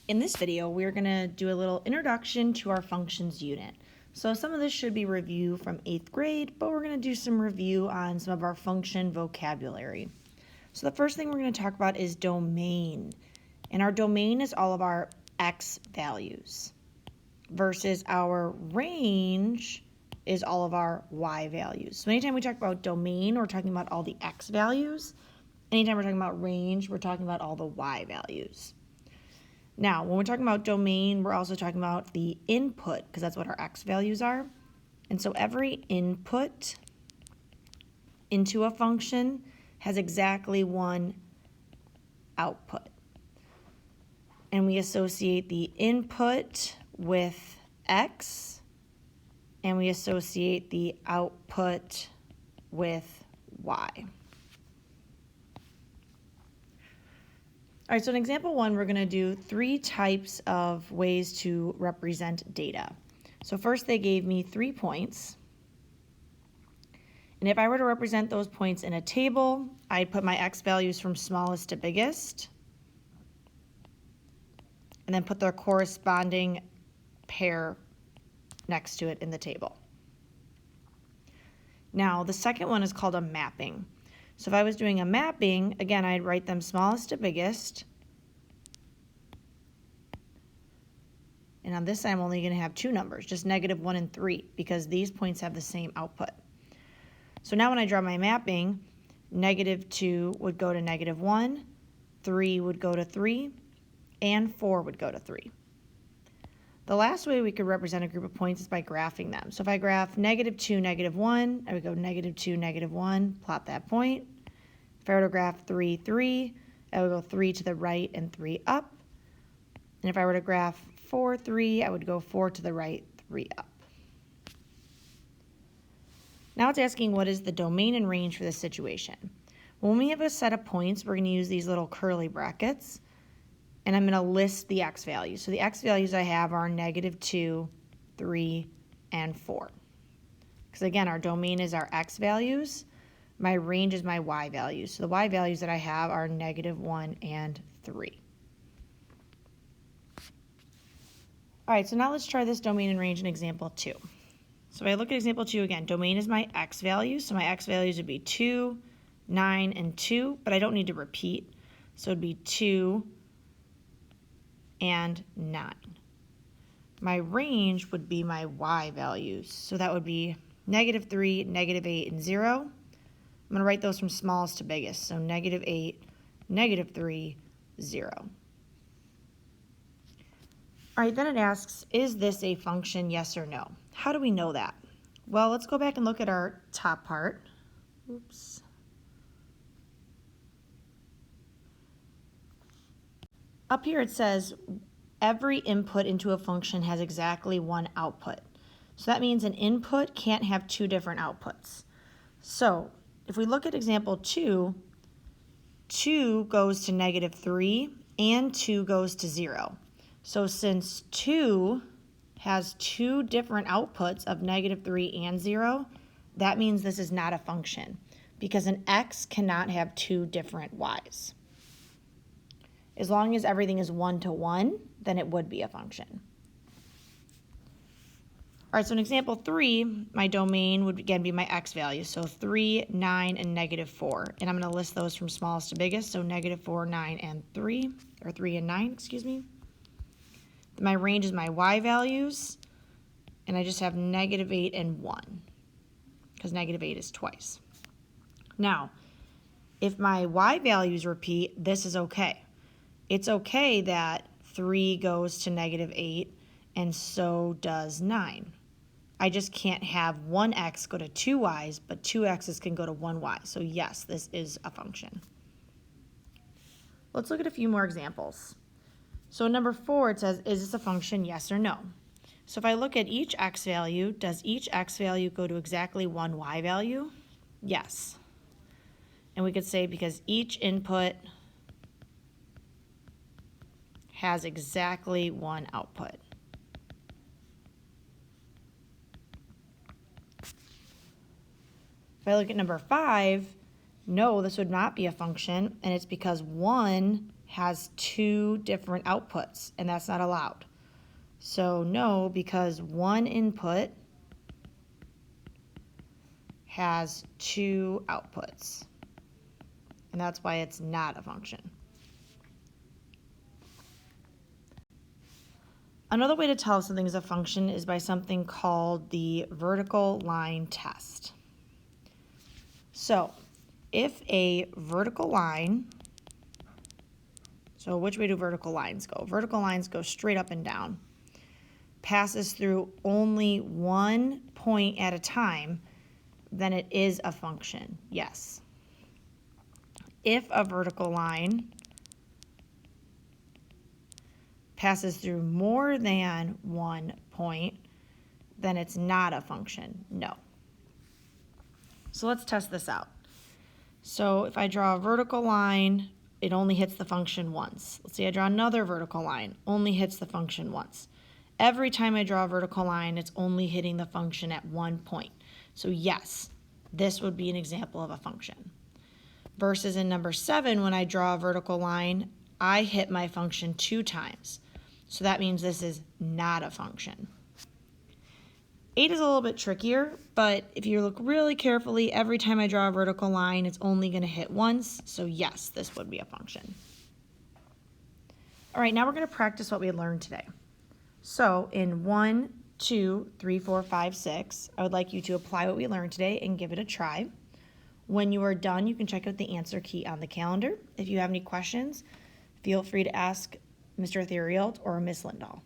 In this video, we're going to do a little introduction to our functions unit. So some of this should be review from 8th grade, but we're going to do some review on some of our function vocabulary. So the first thing we're going to talk about is domain. And our domain is all of our x values versus our range is all of our y values. So anytime we talk about domain, we're talking about all the x values. Anytime we're talking about range, we're talking about all the y values. Now, when we're talking about domain, we're also talking about the input, because that's what our x values are. And so every input into a function has exactly one output. And we associate the input with x, and we associate the output with y. All right, so in example 1, we're going to do 3 types of ways to represent data. So first they gave me 3 points. And if I were to represent those points in a table, I'd put my x values from smallest to biggest, and then put their corresponding pair next to it in the table. Now, the second one is called a mapping. So if I was doing a mapping, again, I'd write them smallest to biggest. And on this side, I'm only going to have 2 numbers, just -1 and 3, because these points have the same output. So now when I draw my mapping, -2 would go to -1, 3 would go to 3, and 4 would go to 3. The last way we could represent a group of points is by graphing them. So if I graph -2, -1, I would go -2, -1, plot that point. If I were to graph 3, 3, I would go 3 to the right and 3 up. And if I were to graph 4, 3, I would go 4 to the right, 3 up. Now it's asking what is the domain and range for this situation. When we have a set of points, we're going to use these little curly brackets. And I'm going to list the x values. So the x values I have are -2, 3, and 4. Because again, our domain is our x values. My range is my y values. So the y values that I have are -1 and 3. All right, so now let's try this domain and range in example 2. So if I look at example 2 again, domain is my x values. So my x values would be 2, 9, and 2, but I don't need to repeat. So it would be 2, and 9. My range would be my y values. So that would be -3, -8, and 0. I'm going to write those from smallest to biggest. So -8, -3, 0. All right, then it asks, is this a function, yes or no? How do we know that? Well, let's go back and look at our top part. Oops. Up here it says every input into a function has exactly one output. So that means an input can't have 2 different outputs. So if we look at example 2, 2 goes to -3 and 2 goes to 0. So since 2 has 2 different outputs of -3 and 0, that means this is not a function because an x cannot have 2 different y's. As long as everything is 1 to 1, then it would be a function. All right, so in example 3, my domain would again be my x values. So 3, 9, and -4. And I'm going to list those from smallest to biggest. So -4, 9, and 3, or 3 and 9, excuse me. My range is my y values. And I just have -8 and 1, because -8 is twice. Now, if my y values repeat, this is okay. It's okay that 3 goes to -8 and so does 9. I just can't have one x go to 2 y's, but 2 x's can go to 1 y. So yes, this is a function. Let's look at a few more examples. So in number 4, it says, is this a function, yes or no? So if I look at each x value, does each x value go to exactly one y value? Yes. And we could say because each input has exactly one output. If I look at number 5, no, this would not be a function, and it's because 1 has two different outputs, and that's not allowed. So no, because one input has two outputs, and that's why it's not a function. Another way to tell if something is a function is by something called the vertical line test. So if a vertical line, so which way do vertical lines go? Vertical lines go straight up and down, passes through only one point at a time, then it is a function, yes. If a vertical line passes through more than one point, then it's not a function, no. So let's test this out. So if I draw a vertical line, it only hits the function once. Let's say I draw another vertical line, only hits the function once. Every time I draw a vertical line, it's only hitting the function at one point. So yes, this would be an example of a function. Versus in number 7, when I draw a vertical line, I hit my function 2 times. So that means this is not a function. 8 is a little bit trickier, but if you look really carefully, every time I draw a vertical line, it's only going to hit once. So yes, this would be a function. All right, now we're going to practice what we learned today. So in 1, 2, 3, 4, 5, 6, I would like you to apply what we learned today and give it a try. When you are done, you can check out the answer key on the calendar. If you have any questions, feel free to ask Mr. Theriault or Ms. Lindahl.